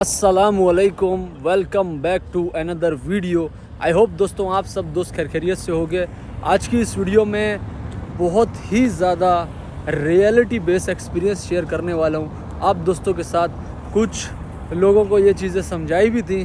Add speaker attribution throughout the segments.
Speaker 1: अस्सलामुअलैकुम, welcome back to another video. I hope दोस्तों आप सब दोस्त खैरियत से होंगे। आज की इस वीडियो में बहुत ही ज़्यादा रियलिटी बेस्ड एक्सपीरियंस शेयर करने वाला हूँ आप दोस्तों के साथ। कुछ लोगों को ये चीज़ें समझाई भी थी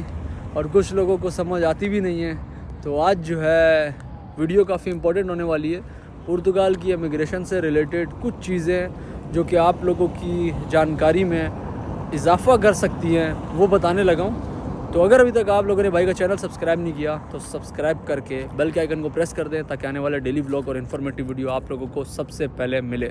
Speaker 1: और कुछ लोगों को समझ आती भी नहीं है। तो आज जो है वीडियो काफ़ी इम्पोर्टेंट होने वाली है। पुर्तगाल की इमिग्रेशन से रिलेटेड कुछ चीज़ें जो कि आप लोगों की जानकारी में इजाफ़ा कर सकती हैं वो बताने लगा हूँ। तो अगर अभी तक आप लोगों ने भाई का चैनल सब्सक्राइब नहीं किया तो सब्सक्राइब करके बेल के आइकन को प्रेस कर दें ताकि आने वाला डेली व्लॉग और इन्फॉर्मेटिव वीडियो आप लोगों को सबसे पहले मिले।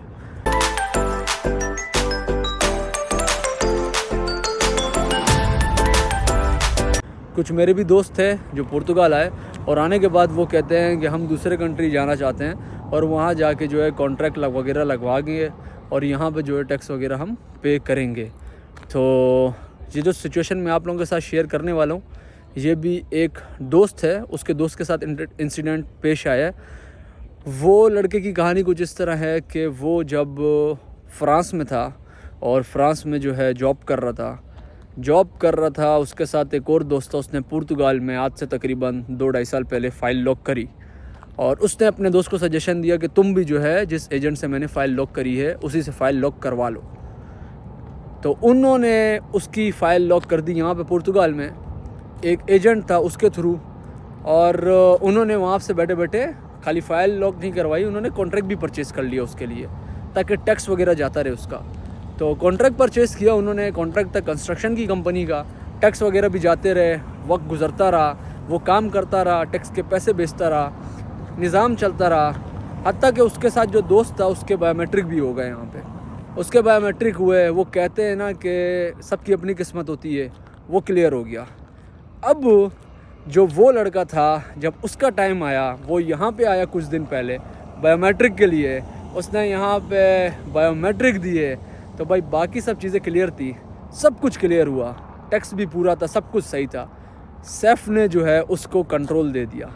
Speaker 1: कुछ मेरे भी दोस्त थे जो पुर्तगाल आए और आने के बाद वो कहते हैं कि हम दूसरे कंट्री जाना चाहते हैं और वहाँ जाके जो है कॉन्ट्रैक्ट वगैरह लगवाएंगे और यहाँ पे जो है टैक्स वगैरह हम पे करेंगे। तो ये जो सिचुएशन मैं आप लोगों के साथ शेयर करने वाला हूँ, ये भी एक दोस्त है, उसके दोस्त के साथ इंसिडेंट पेश आया है। वो लड़के की कहानी कुछ इस तरह है कि वो जब फ्रांस में था और फ्रांस में जो है जॉब कर रहा था, उसके साथ एक और दोस्त था। उसने पुर्तगाल में आज से तकरीबन 2-2.5 साल पहले फ़ाइल लॉक करी और उसने अपने दोस्त को सजेशन दिया कि तुम भी जो है जिस एजेंट से मैंने फ़ाइल लॉक करी है उसी से फ़ाइल लॉक करवा लो। तो उन्होंने उसकी फ़ाइल लॉक कर दी यहाँ पे पुर्तगाल में, एक एजेंट था उसके थ्रू। और उन्होंने वहाँ से बैठे बैठे खाली फ़ाइल लॉक नहीं करवाई, उन्होंने कॉन्ट्रैक्ट भी परचेज़ कर लिया उसके लिए ताकि टैक्स वगैरह जाता रहे उसका। तो कॉन्ट्रैक्ट परचेज़ किया उन्होंने, कॉन्ट्रैक्ट था कंस्ट्रक्शन की कंपनी का, टैक्स वगैरह भी जाते रहे, वक्त गुजरता रहा, वो काम करता रहा, टैक्स के पैसे बेचता रहा, निज़ाम चलता रहा। हत्ता कि उसके साथ जो दोस्त था उसके बायोमेट्रिक भी हो गए यहाँ पे। उसके बायोमेट्रिक हुए, वो कहते हैं ना कि सबकी अपनी किस्मत होती है, वो क्लियर हो गया। अब जो वो लड़का था जब उसका टाइम आया, वो यहाँ पे आया कुछ दिन पहले बायोमेट्रिक के लिए, उसने यहाँ पे बायोमेट्रिक दिए तो भाई बाकी सब चीज़ें क्लियर थी, सब कुछ क्लियर हुआ, टैक्स भी पूरा था, सब कुछ सही था। सेफ ने जो है उसको कंट्रोल दे दिया।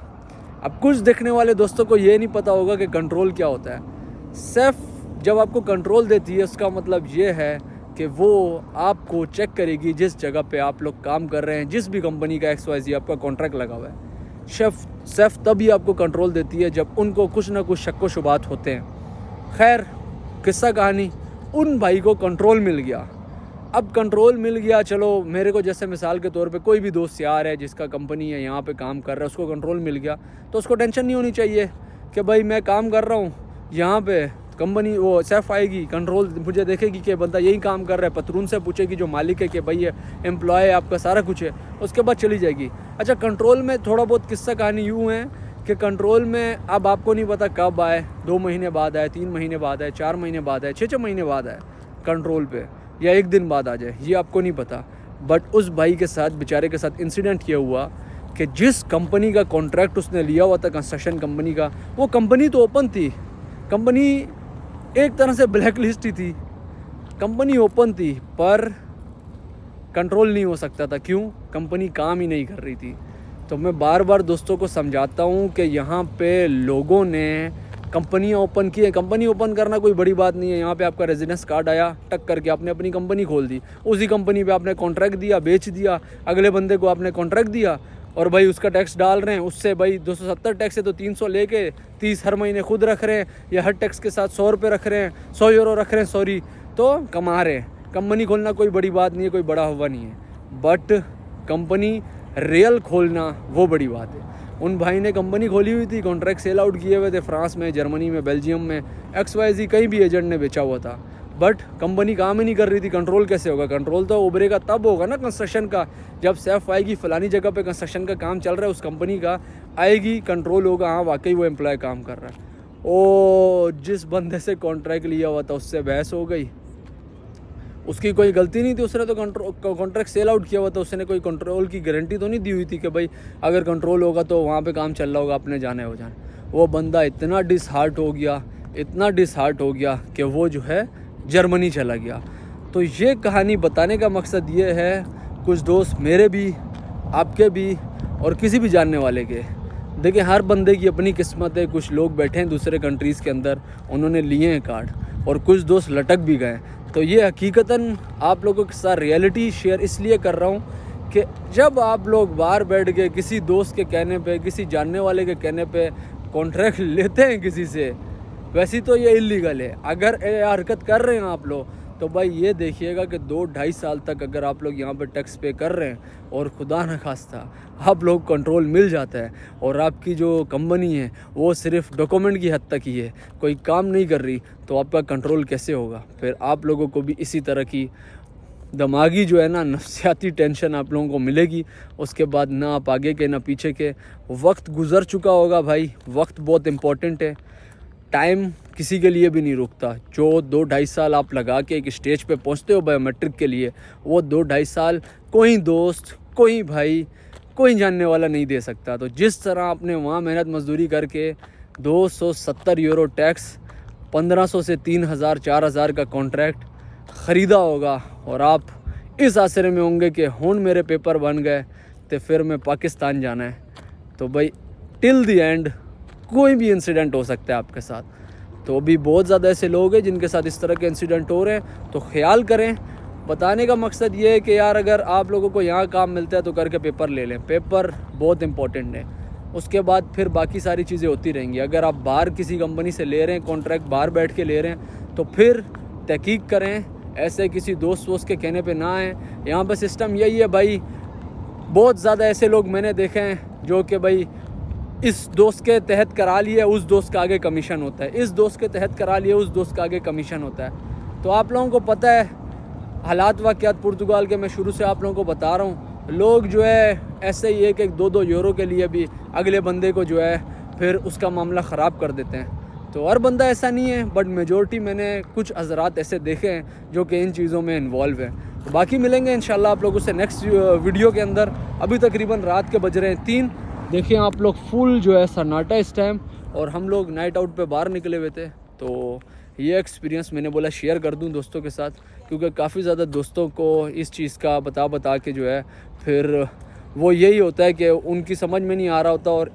Speaker 1: अब कुछ देखने वाले दोस्तों को ये नहीं पता होगा कि कंट्रोल क्या होता है। सेफ जब आपको कंट्रोल देती है उसका मतलब ये है कि वो आपको चेक करेगी जिस जगह पे आप लोग काम कर रहे हैं, जिस भी कंपनी का XYZ आपका कॉन्ट्रैक्ट लगा हुआ है। सेफ तभी आपको कंट्रोल देती है जब उनको कुछ ना कुछ शक व शुबात होते हैं। खैर किस्सा कहानी, उन भाई को कंट्रोल मिल गया। अब कंट्रोल मिल गया, चलो मेरे को जैसे मिसाल के तौर पे कोई भी दोस्त यार है जिसका कंपनी है यहाँ पे काम कर रहा है, उसको कंट्रोल मिल गया तो उसको टेंशन नहीं होनी चाहिए कि भाई मैं काम कर रहा हूँ यहाँ पे, कंपनी वो सेफ आएगी, कंट्रोल मुझे देखेगी कि बंदा यही काम कर रहा है, पतरून से पूछेगी जो मालिक है कि भाई ये एम्प्लॉय है आपका, सारा कुछ है, उसके बाद चली जाएगी। अच्छा, कंट्रोल में थोड़ा बहुत किस्सा कहानी यूँ है कि कंट्रोल में अब आपको नहीं पता कब आए, 2 महीने बाद आए, 3 महीने बाद आए, 4 महीने बाद आए, 6 महीने बाद आए कंट्रोल पे, या 1 दिन बाद आ जाए, ये आपको नहीं पता। बट उस भाई के साथ, बेचारे के साथ इंसिडेंट ये हुआ कि जिस कंपनी का कॉन्ट्रैक्ट उसने लिया हुआ था कंस्ट्रक्शन कंपनी का, वो कंपनी तो ओपन थी, कंपनी एक तरह से ब्लैक लिस्ट ही थी, कंपनी ओपन थी पर कंट्रोल नहीं हो सकता था। क्यों? कंपनी काम ही नहीं कर रही थी। तो मैं बार बार दोस्तों को समझाता हूँ कि यहाँ पे लोगों ने कंपनियाँ ओपन की है। कंपनी ओपन करना कोई बड़ी बात नहीं है। यहाँ पे आपका रेजिडेंस कार्ड आया, टक करके आपने अपनी कंपनी खोल दी, उसी कंपनी पे आपने कॉन्ट्रैक्ट दिया, बेच दिया, अगले बंदे को आपने कॉन्ट्रैक्ट दिया और भाई उसका टैक्स डाल रहे हैं, उससे भाई 270 टैक्स है तो 300 लेके 30 हर महीने खुद रख रहे हैं, या हर टैक्स के साथ 100 रुपये रख रहे हैं, 100 यूरो रख रहे हैं, सॉरी, तो कमा रहे हैं। कंपनी खोलना कोई बड़ी बात नहीं है, कोई बड़ा हुआ नहीं है, बट कंपनी रियल खोलना वो बड़ी बात है। उन भाई ने कंपनी खोली हुई थी, कॉन्ट्रैक्ट सेल आउट किए हुए थे फ्रांस में, जर्मनी में, बेल्जियम में, XYZ कहीं भी एजेंट ने बेचा हुआ था, बट कंपनी काम ही नहीं कर रही थी। कंट्रोल कैसे होगा? कंट्रोल तो उभरेगा तब होगा ना कंस्ट्रक्शन का, जब सेफ आएगी फलानी जगह पे कंस्ट्रक्शन का काम चल रहा है, उस कंपनी का आएगी, कंट्रोल होगा, हाँ वाकई वो एम्प्लॉय काम कर रहा है। ओ जिस बंदे से कॉन्ट्रैक्ट लिया हुआ था उससे बहस हो गई, उसकी कोई गलती नहीं थी, उसने तो कॉन्ट्रैक्ट सेल आउट किया हुआ था, उसने कोई कंट्रोल की गारंटी तो नहीं दी हुई थी कि भाई अगर कंट्रोल होगा तो वहाँ पे काम चल रहा होगा, अपने जाने हो जाने। वो बंदा इतना डिसहार्ट हो गया कि वो जो है जर्मनी चला गया। तो ये कहानी बताने का मकसद ये है, कुछ दोस्त मेरे भी, आपके भी और किसी भी जानने वाले के, देखिए हर बंदे की अपनी किस्मत है। कुछ लोग बैठे हैं दूसरे कंट्रीज़ के अंदर, उन्होंने लिए हैं कार्ड, और कुछ दोस्त लटक भी गए। तो ये हकीकतन आप लोगों के साथ रियलिटी शेयर इसलिए कर रहा हूँ कि जब आप लोग बाहर बैठ के किसी दोस्त के कहने पे, किसी जानने वाले के कहने पे कॉन्ट्रैक्ट लेते हैं किसी से, वैसे तो ये इलीगल है। अगर ये हरकत कर रहे हैं आप लोग तो भाई ये देखिएगा कि 2-2.5 साल तक अगर आप लोग यहाँ पे टैक्स पे कर रहे हैं और खुदा न खास्ता आप लोग कंट्रोल मिल जाता है और आपकी जो कंपनी है वो सिर्फ डॉक्यूमेंट की हद तक ही है, कोई काम नहीं कर रही, तो आपका कंट्रोल कैसे होगा? फिर आप लोगों को भी इसी तरह की दिमागी जो है ना नफ्सियाती टेंशन आप लोगों को मिलेगी। उसके बाद ना आप आगे के ना पीछे के, वक्त गुज़र चुका होगा भाई। वक्त बहुत इम्पोर्टेंट है, टाइम किसी के लिए भी नहीं रुकता। जो 2-2.5 साल आप लगा के एक स्टेज पे पहुंचते हो बायोमेट्रिक के लिए, वो 2-2.5 साल कोई दोस्त, कोई भाई, कोई जानने वाला नहीं दे सकता। तो जिस तरह आपने वहाँ मेहनत मजदूरी करके 270 यूरो टैक्स, 1500 से 3000 4000 का कॉन्ट्रैक्ट ख़रीदा होगा और आप इस आसरे में होंगे कि हुन मेरे पेपर बन गए तो फिर मैं पाकिस्तान जाना है, तो भाई टिल द एंड कोई भी इंसिडेंट हो सकता है आपके साथ। तो अभी बहुत ज़्यादा ऐसे लोग हैं जिनके साथ इस तरह के इंसिडेंट हो रहे हैं, तो ख्याल करें। बताने का मकसद ये है कि यार अगर आप लोगों को यहाँ काम मिलता है तो करके पेपर ले लें, पेपर बहुत इंपॉर्टेंट है। उसके बाद फिर बाकी सारी चीज़ें होती रहेंगी। अगर आप बाहर किसी कंपनी से ले रहे हैं कॉन्ट्रैक्ट, बाहर बैठ के ले रहे हैं, तो फिर तहकीक करें, ऐसे किसी दोस्त वोस्त के कहने पे ना आए। यहाँ पर सिस्टम यही है भाई, बहुत ज़्यादा ऐसे लोग मैंने देखे हैं जो कि भाई इस दोस्त के तहत करा लिए, उस दोस्त का आगे कमीशन होता है, इस दोस्त के तहत करा लिए, उस दोस्त का आगे कमीशन होता है। तो आप लोगों को पता है हालात वाक़यात पुर्तगाल के, मैं शुरू से आप लोगों को बता रहा हूँ। लोग जो है ऐसे ही 1-2 यूरो के लिए भी अगले बंदे को जो है फिर उसका मामला ख़राब कर देते हैं। तो हर बंदा ऐसा नहीं है, बट मेजॉरिटी मैंने कुछ हज़रात ऐसे देखे हैं जो कि इन चीज़ों में इन्वॉल्व हैं। तो बाकी मिलेंगे इंशाल्लाह आप लोगों से नेक्स्ट वीडियो के अंदर। अभी तकरीबन रात के बज रहे हैं 3। देखिए आप लोग फुल जो है सन्नाटा इस टाइम, और हम लोग नाइट आउट पे बाहर निकले हुए थे। तो ये एक्सपीरियंस मैंने बोला शेयर कर दूं दोस्तों के साथ, क्योंकि काफ़ी ज़्यादा दोस्तों को इस चीज़ का बता के जो है फिर वो यही होता है कि उनकी समझ में नहीं आ रहा होता, और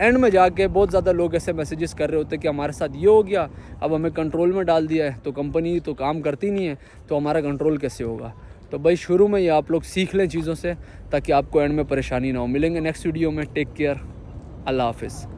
Speaker 1: एंड में जाके बहुत ज़्यादा लोग ऐसे मैसेजेस कर रहे होते हैं कि हमारे साथ ये हो गया, अब हमें कंट्रोल में डाल दिया है, तो कंपनी तो काम करती नहीं है, तो हमारा कंट्रोल कैसे होगा? तो भाई शुरू में ही आप लोग सीख लें चीज़ों से, ताकि आपको एंड में परेशानी ना हो। मिलेंगे नेक्स्ट वीडियो में, टेक केयर, अल्लाह हाफिज़।